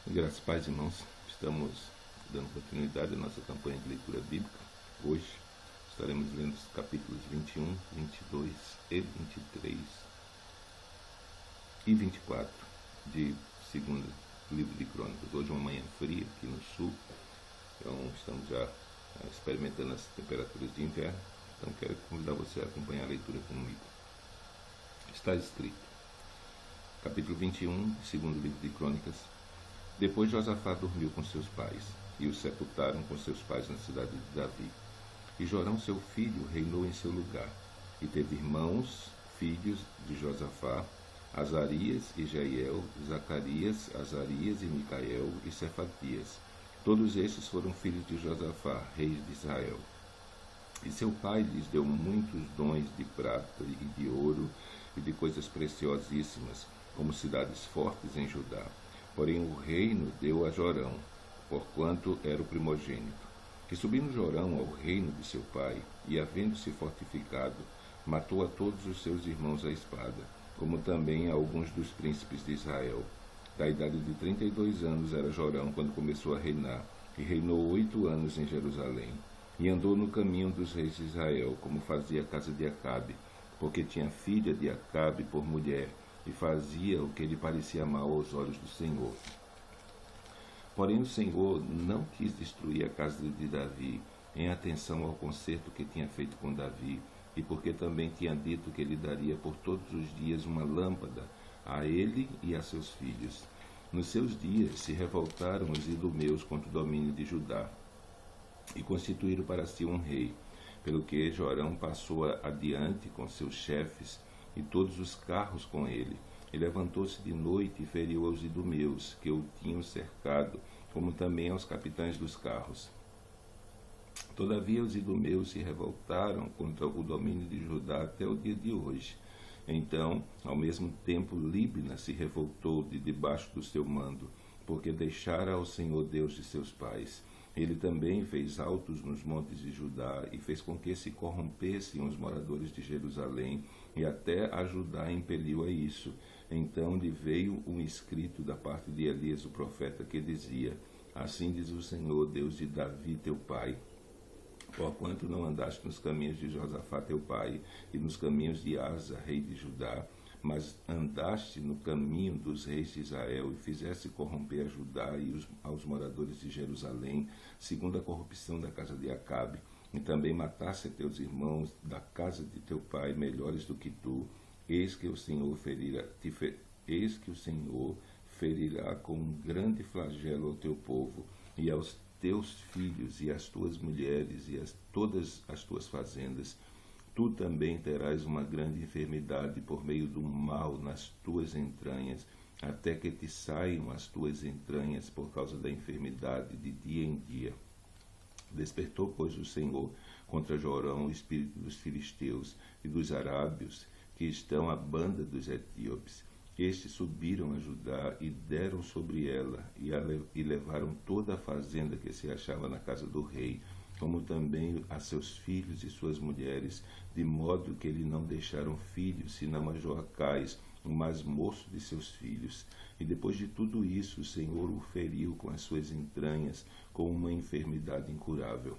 Graças a paz, irmãos. Estamos dando continuidade à nossa campanha de leitura bíblica. Hoje estaremos lendo os capítulos 21, 22 e 23 e 24 de segundo livro de Crônicas. Hoje é uma manhã fria aqui no sul, então estamos já experimentando as temperaturas de inverno. Então quero convidar você a acompanhar a leitura comigo. Está escrito, capítulo 21 do segundo livro de Crônicas. Depois Josafá dormiu com seus pais, e o sepultaram com seus pais na cidade de Davi. E Jorão, seu filho, reinou em seu lugar, e teve irmãos, filhos de Josafá, Azarias e Jeiel, Zacarias, Azarias e Micael e Cefatias. Todos estes foram filhos de Josafá, rei de Israel. E seu pai lhes deu muitos dons de prata e de ouro e de coisas preciosíssimas, como cidades fortes em Judá. Porém o reino deu a Jorão, porquanto era o primogênito. E subindo Jorão ao reino de seu pai, e havendo-se fortificado, matou a todos os seus irmãos à espada, como também a alguns dos príncipes de Israel. Da idade de 32 anos era Jorão quando começou a reinar, e reinou 8 anos em Jerusalém. E andou no caminho dos reis de Israel, como fazia a casa de Acabe, porque tinha filha de Acabe por mulher, e fazia o que lhe parecia mal aos olhos do Senhor. Porém o Senhor não quis destruir a casa de Davi, em atenção ao concerto que tinha feito com Davi, e porque também tinha dito que lhe daria por todos os dias uma lâmpada, a ele e a seus filhos. Nos seus dias se revoltaram os idumeus contra o domínio de Judá, e constituíram para si um rei, pelo que Jorão passou adiante com seus chefes, e todos os carros com ele, e levantou-se de noite e feriu aos idumeus, que o tinham cercado, como também aos capitães dos carros. Todavia os idumeus se revoltaram contra o domínio de Judá até o dia de hoje. Então, ao mesmo tempo, Líbna se revoltou de debaixo do seu mando, porque deixara ao Senhor Deus de seus pais. Ele também fez altos nos montes de Judá e fez com que se corrompessem os moradores de Jerusalém, e até a Judá impeliu a isso. Então lhe veio um escrito da parte de Elias o profeta, que dizia: Assim diz o Senhor, Deus de Davi teu pai, porquanto não andaste nos caminhos de Josafá teu pai, e nos caminhos de Asa, rei de Judá, mas andaste no caminho dos reis de Israel, e fizeste corromper a Judá e aos moradores de Jerusalém, segundo a corrupção da casa de Acabe, e também mataste teus irmãos da casa de teu pai, melhores do que tu. Eis que o Senhor ferirá com um grande flagelo ao teu povo, e aos teus filhos, e às tuas mulheres, e todas as tuas fazendas. Tu também terás uma grande enfermidade por meio do mal nas tuas entranhas, até que te saiam as tuas entranhas por causa da enfermidade de dia em dia. Despertou, pois, o Senhor contra Jorão o espírito dos filisteus e dos arábios, que estão à banda dos etíopes. Estes subiram a Judá e deram sobre ela, e levaram toda a fazenda que se achava na casa do rei, como também a seus filhos e suas mulheres, de modo que lhe não deixaram filhos, senão a Joacás, o mais moço de seus filhos. E depois de tudo isso, o Senhor o feriu com as suas entranhas, com uma enfermidade incurável.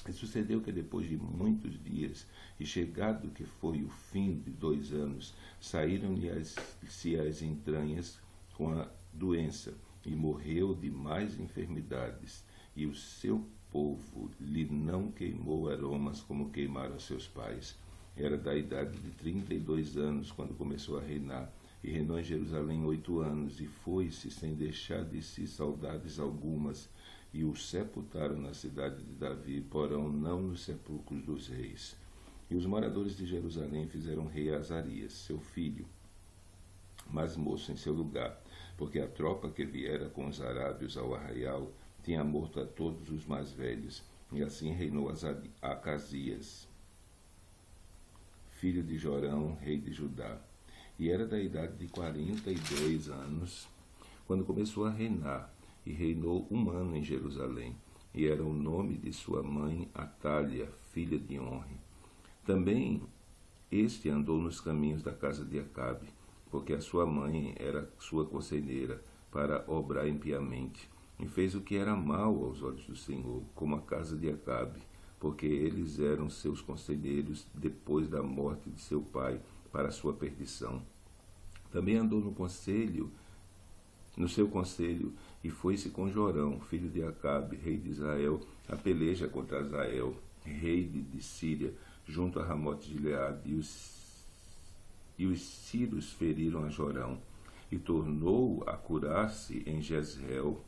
E sucedeu que depois de muitos dias, e chegado que foi o fim de 2 anos, saíram-lhe as entranhas com a doença, e morreu de mais enfermidades, e o seu povo lhe não queimou aromas como queimaram seus pais. Era da idade de 32 anos quando começou a reinar, e reinou em Jerusalém 8 anos, e foi-se sem deixar de si saudades algumas, e o sepultaram na cidade de Davi, porém não nos sepulcros dos reis. E os moradores de Jerusalém fizeram rei Azarias, seu filho, mas moço em seu lugar, porque a tropa que viera com os arábios ao arraial tinha morto a todos os mais velhos, e assim reinou Acasias, filho de Jorão, rei de Judá. E era da idade de 42 anos, quando começou a reinar, e reinou 1 ano em Jerusalém, e era o nome de sua mãe Atália, filha de Onre. Também este andou nos caminhos da casa de Acabe, porque a sua mãe era sua conselheira, para obrar impiamente, e fez o que era mal aos olhos do Senhor, como a casa de Acabe, porque eles eram seus conselheiros depois da morte de seu pai, para a sua perdição. Também andou no seu conselho, e foi-se com Jorão, filho de Acabe, rei de Israel, a peleja contra Hazael, rei de Síria, junto a Ramote de Gileade, e os sírios feriram a Jorão, e tornou a curar-se em Jezreel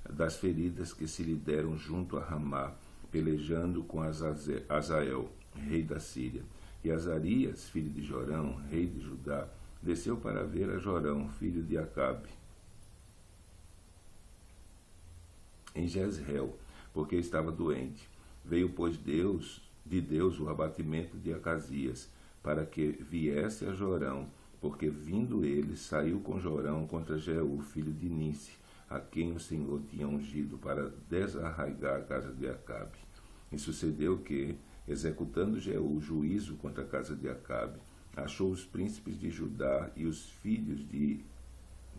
das feridas que se lhe deram junto a Ramá, pelejando com Hazael, rei da Síria. E Azarias, filho de Jorão, rei de Judá, desceu para ver a Jorão, filho de Acabe, em Jezreel, porque estava doente. Veio, pois, de Deus o abatimento de Acasias, para que viesse a Jorão, porque vindo ele, saiu com Jorão contra Jeú, filho de Nice, a quem o Senhor tinha ungido para desarraigar a casa de Acabe. E sucedeu que, executando Jeú juízo contra a casa de Acabe, achou os príncipes de Judá e os filhos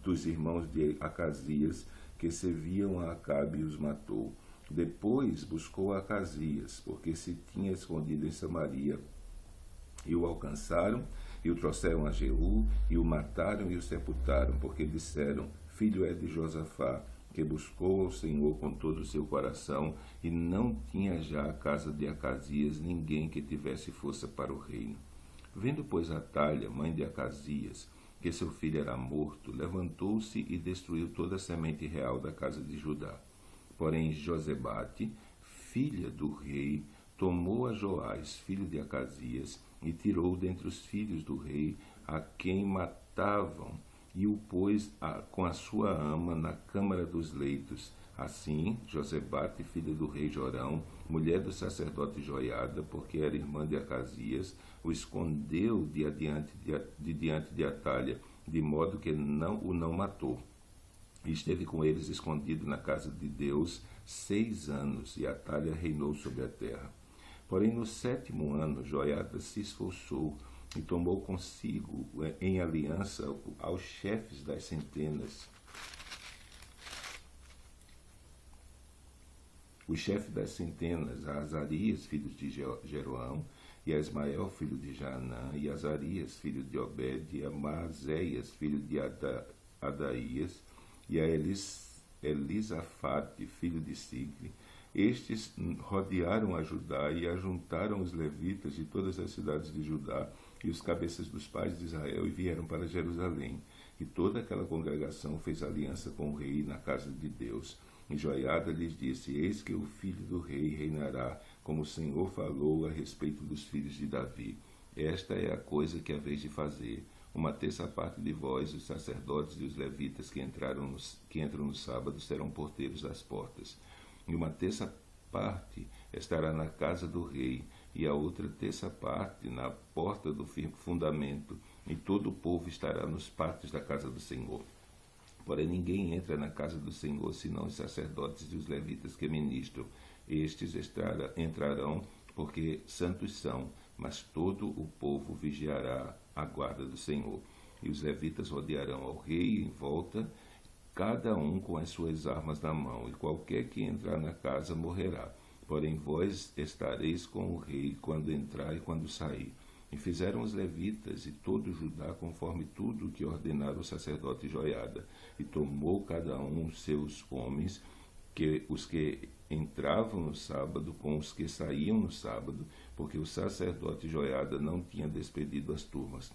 dos irmãos de Acasias, que serviam a Acabe, e os matou. Depois buscou a Acasias, porque se tinha escondido em Samaria, e o alcançaram, e o trouxeram a Jeú, e o mataram e o sepultaram, porque disseram: filho é de Josafá, que buscou ao Senhor com todo o seu coração, e não tinha já a casa de Acasias ninguém que tivesse força para o reino. Vendo, pois, Atalha, mãe de Acasias, que seu filho era morto, levantou-se e destruiu toda a semente real da casa de Judá. Porém, Josebate, filha do rei, tomou a Joás, filho de Acasias, e tirou dentre os filhos do rei a quem matavam, e o pôs com a sua ama na câmara dos leitos. Assim, Josebate, filha do rei Jorão, mulher do sacerdote Joiada, porque era irmã de Acasias, o escondeu de diante de Atalha, de modo que o não matou. E esteve com eles escondido na casa de Deus 6 anos, e Atalha reinou sobre a terra. Porém, no 7º ano, Joiada se esforçou e tomou consigo em aliança aos chefes das centenas, os chefes das centenas, a Azarias, filho de Jeroão, e a Ismael, filho de Janã, e a Azarias, filho de Obed, e a Maazéias, filho de Adaías, e a Elisafate, filho de Sigri. Estes rodearam a Judá e ajuntaram os levitas de todas as cidades de Judá e os cabeças dos pais de Israel, e vieram para Jerusalém. E toda aquela congregação fez aliança com o rei na casa de Deus. E Joiada lhes disse: eis que o filho do rei reinará, como o Senhor falou a respeito dos filhos de Davi. Esta é a coisa que haveis de fazer. 1/3 parte de vós, os sacerdotes e os levitas que entram no sábado, serão porteiros das portas. E 1/3 parte estará na casa do rei, e a outra 1/3 parte na porta do fundamento, e todo o povo estará nos pátios da casa do Senhor. Porém, ninguém entra na casa do Senhor, senão os sacerdotes e os levitas que ministram. Estes entrarão, porque santos são, mas todo o povo vigiará a guarda do Senhor. E os levitas rodearão ao rei em volta, cada um com as suas armas na mão, e qualquer que entrar na casa morrerá. Porém, vós estareis com o rei quando entrar e quando sair. E fizeram os levitas e todo Judá conforme tudo o que ordenara o sacerdote Joiada. E tomou cada um os seus homens, os que entravam no sábado com os que saíam no sábado, porque o sacerdote Joiada não tinha despedido as turmas.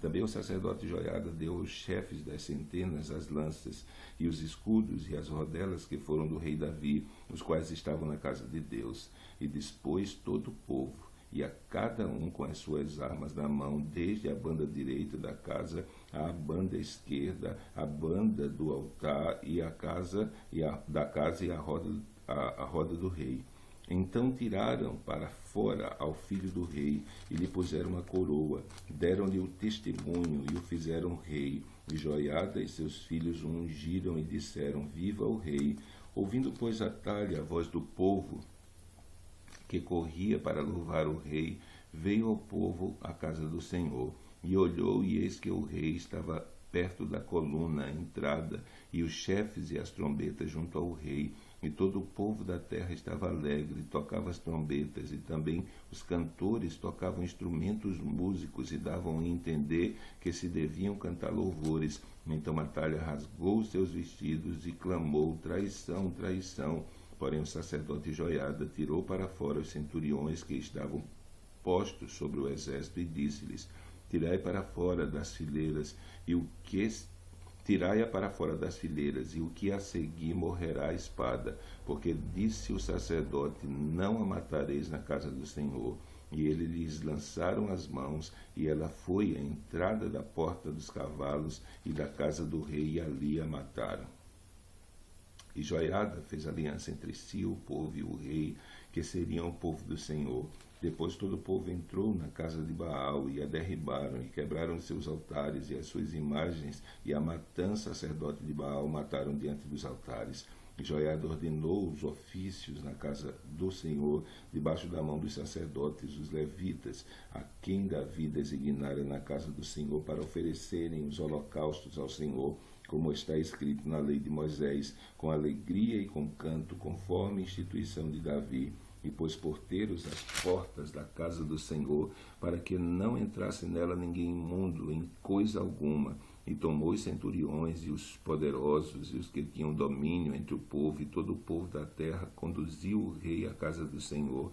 Também o sacerdote Joiada deu aos chefes das centenas as lanças e os escudos e as rodelas que foram do rei Davi, os quais estavam na casa de Deus. E dispôs todo o povo, e a cada um com as suas armas na mão, desde a banda direita da casa à banda esquerda, a banda do altar e a casa e a roda do rei. Então tiraram para fora ao filho do rei e lhe puseram uma coroa, deram-lhe o testemunho e o fizeram rei. E Joiada e seus filhos o ungiram e disseram: viva o rei. Ouvindo, pois, Atalha a voz do povo que corria para louvar o rei, veio ao povo à casa do Senhor, e olhou, e eis que o rei estava perto da coluna, à entrada, e os chefes e as trombetas junto ao rei. E todo o povo da terra estava alegre, tocava as trombetas, e também os cantores tocavam instrumentos músicos e davam a entender que se deviam cantar louvores. Então Atalha rasgou os seus vestidos e clamou: traição, traição. Porém o sacerdote Joiada tirou para fora os centuriões que estavam postos sobre o exército e disse-lhes: tirai-a para fora das fileiras, e o que a seguir morrerá a espada, porque disse o sacerdote: não a matareis na casa do Senhor. E eles lhes lançaram as mãos, e ela foi à entrada da porta dos cavalos e da casa do rei, e ali a mataram. E Joiada fez aliança entre si, o povo e o rei, que seriam o povo do Senhor. Depois todo o povo entrou na casa de Baal, e a derribaram, e quebraram seus altares e as suas imagens, e a Matã, sacerdote de Baal, mataram diante dos altares. E Joiada ordenou os ofícios na casa do Senhor, debaixo da mão dos sacerdotes, os levitas, a quem Davi designara na casa do Senhor para oferecerem os holocaustos ao Senhor, como está escrito na lei de Moisés, com alegria e com canto, conforme a instituição de Davi. E pôs porteiros às portas da casa do Senhor, para que não entrasse nela ninguém imundo em coisa alguma. E tomou os centuriões e os poderosos e os que tinham domínio entre o povo, e todo o povo da terra conduziu o rei à casa do Senhor,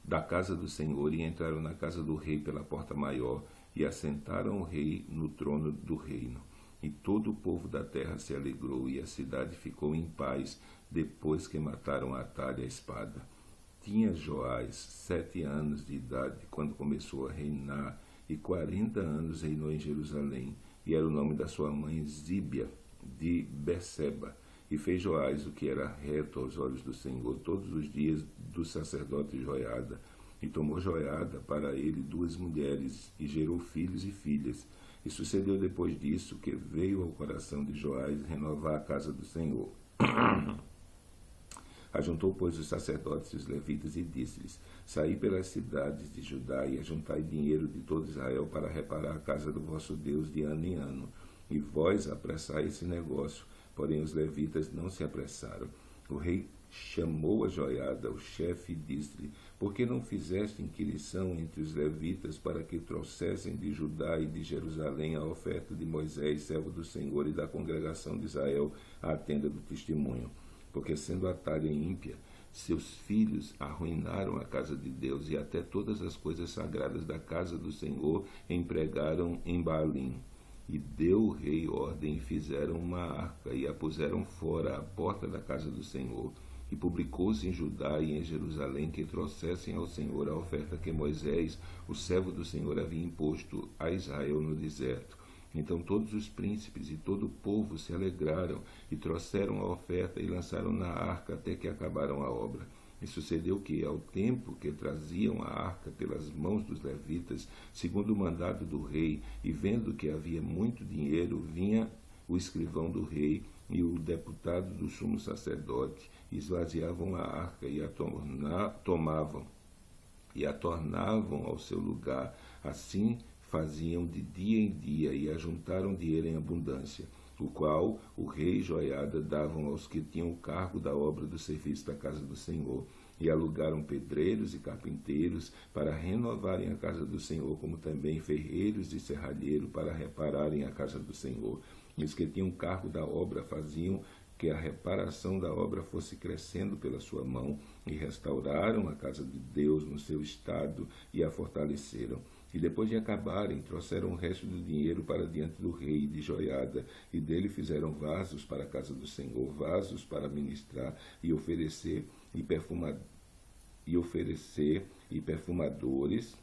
da casa do Senhor, e entraram na casa do rei pela porta maior, e assentaram o rei no trono do reino. E todo o povo da terra se alegrou, e a cidade ficou em paz, depois que mataram a Atalha a espada. Tinha Joás 7 anos de idade quando começou a reinar, e 40 anos reinou em Jerusalém, e era o nome da sua mãe Zíbia de Berseba. E fez Joás o que era reto aos olhos do Senhor todos os dias do sacerdote Joiada. E tomou Joiada para ele 2 mulheres, e gerou filhos e filhas. E sucedeu depois disso que veio ao coração de Joás renovar a casa do Senhor. Ajuntou, pois, os sacerdotes e os levitas, e disse-lhes: saí pelas cidades de Judá, e ajuntai dinheiro de todo Israel para reparar a casa do vosso Deus de ano em ano. E vós apressai esse negócio. Porém os levitas não se apressaram. O rei chamou a Joiada, o chefe, e disse-lhe: por que não fizeste inquirição entre os levitas para que trouxessem de Judá e de Jerusalém a oferta de Moisés, servo do Senhor, e da congregação de Israel, à tenda do testemunho? Porque, sendo Atalha ímpia, seus filhos arruinaram a casa de Deus, e até todas as coisas sagradas da casa do Senhor empregaram em Baalim. E deu o rei ordem, e fizeram uma arca, e a puseram fora à porta da casa do Senhor. E publicou-se em Judá e em Jerusalém que trouxessem ao Senhor a oferta que Moisés, o servo do Senhor, havia imposto a Israel no deserto. Então todos os príncipes e todo o povo se alegraram, e trouxeram a oferta e lançaram na arca até que acabaram a obra. E sucedeu que, ao tempo que traziam a arca pelas mãos dos levitas, segundo o mandado do rei, e vendo que havia muito dinheiro, vinha o escrivão do rei e o deputado do sumo sacerdote, e esvaziavam a arca, e a tomavam, e a tornavam ao seu lugar. Assim faziam de dia em dia, e ajuntaram dinheiro em abundância, o qual o rei e Joiada davam aos que tinham o cargo da obra do serviço da casa do Senhor. E alugaram pedreiros e carpinteiros para renovarem a casa do Senhor, como também ferreiros e serralheiro para repararem a casa do Senhor. E os que tinham cargo da obra faziam que a reparação da obra fosse crescendo pela sua mão, e restauraram a casa de Deus no seu estado, e a fortaleceram. E depois de acabarem, trouxeram o resto do dinheiro para diante do rei e de Joiada, e dele fizeram vasos para a casa do Senhor, vasos para ministrar e oferecer, e perfumadores,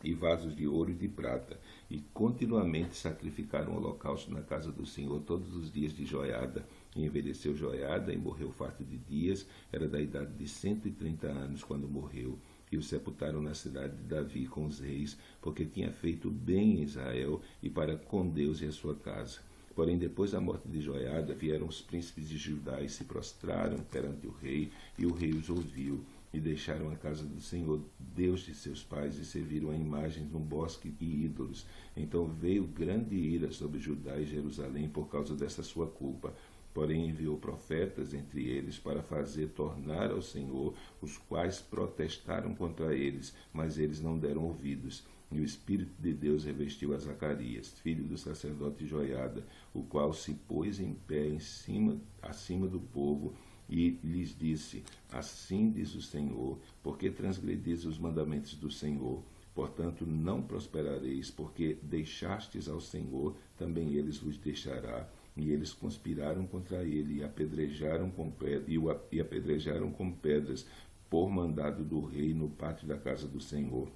e vasos de ouro e de prata, e continuamente sacrificaram holocausto na casa do Senhor todos os dias de Joiada. E envelheceu Joiada e morreu farto de dias, era da idade de 130 anos quando morreu. E o sepultaram na cidade de Davi com os reis, porque tinha feito bem em Israel e para com Deus e a sua casa. Porém, depois da morte de Joiada, vieram os príncipes de Judá e se prostraram perante o rei, e o rei os ouviu. e deixaram a casa do Senhor, Deus de seus pais, e serviram a imagens no bosque e ídolos. Então veio grande ira sobre Judá e Jerusalém por causa dessa sua culpa. Porém enviou profetas entre eles para fazer tornar ao Senhor, os quais protestaram contra eles, mas eles não deram ouvidos. E o Espírito de Deus revestiu a Zacarias, filho do sacerdote Joiada, o qual se pôs em pé acima do povo, e lhes disse: Assim diz o Senhor, porque transgredis os mandamentos do Senhor. Portanto, não prosperareis, porque deixastes ao Senhor, também eles vos deixará. E eles conspiraram contra ele e apedrejaram com pedras por mandado do rei no pátio da casa do Senhor.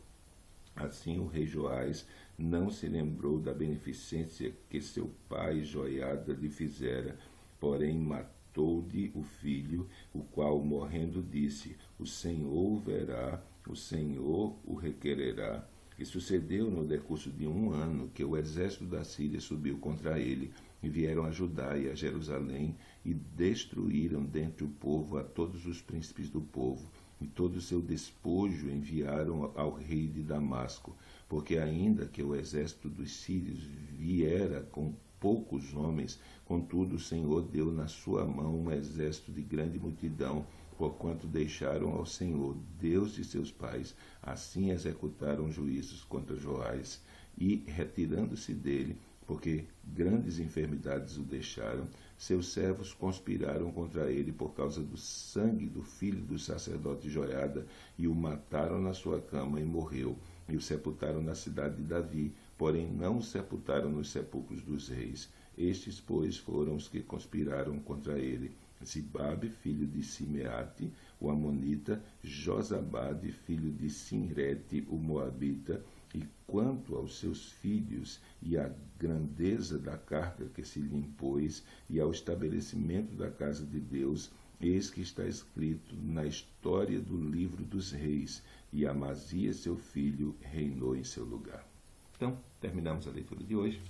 Assim o rei Joás não se lembrou da beneficência que seu pai Joiada lhe fizera, porém matou-lhe o filho, o qual, morrendo, disse: O Senhor o verá, o Senhor o requererá. E sucedeu no decurso de 1 ano que o exército da Síria subiu contra ele, e vieram a Judá e a Jerusalém, e destruíram dentre o povo a todos os príncipes do povo, e todo o seu despojo enviaram ao rei de Damasco, porque ainda que o exército dos sírios viera com poucos homens, contudo o Senhor deu na sua mão um exército de grande multidão, porquanto deixaram ao Senhor, Deus de seus pais. Assim executaram juízos contra Joás, e, retirando-se dele, porque grandes enfermidades o deixaram, seus servos conspiraram contra ele por causa do sangue do filho do sacerdote Joiada, e o mataram na sua cama, e morreu, e o sepultaram na cidade de Davi, porém não o sepultaram nos sepulcros dos reis. Estes, pois, foram os que conspiraram contra ele: Zibabe, filho de Simeate, o amonita, Josabade, filho de Sinrete, o moabita. E quanto aos seus filhos, e à grandeza da carga que se lhe impôs, e ao estabelecimento da casa de Deus, eis que está escrito na história do livro dos reis: e Amazias, seu filho, reinou em seu lugar. Então, terminamos a leitura de hoje.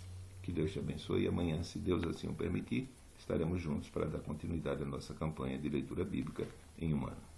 Que Deus te abençoe, e amanhã, se Deus assim o permitir, estaremos juntos para dar continuidade à nossa campanha de leitura bíblica em 1 ano.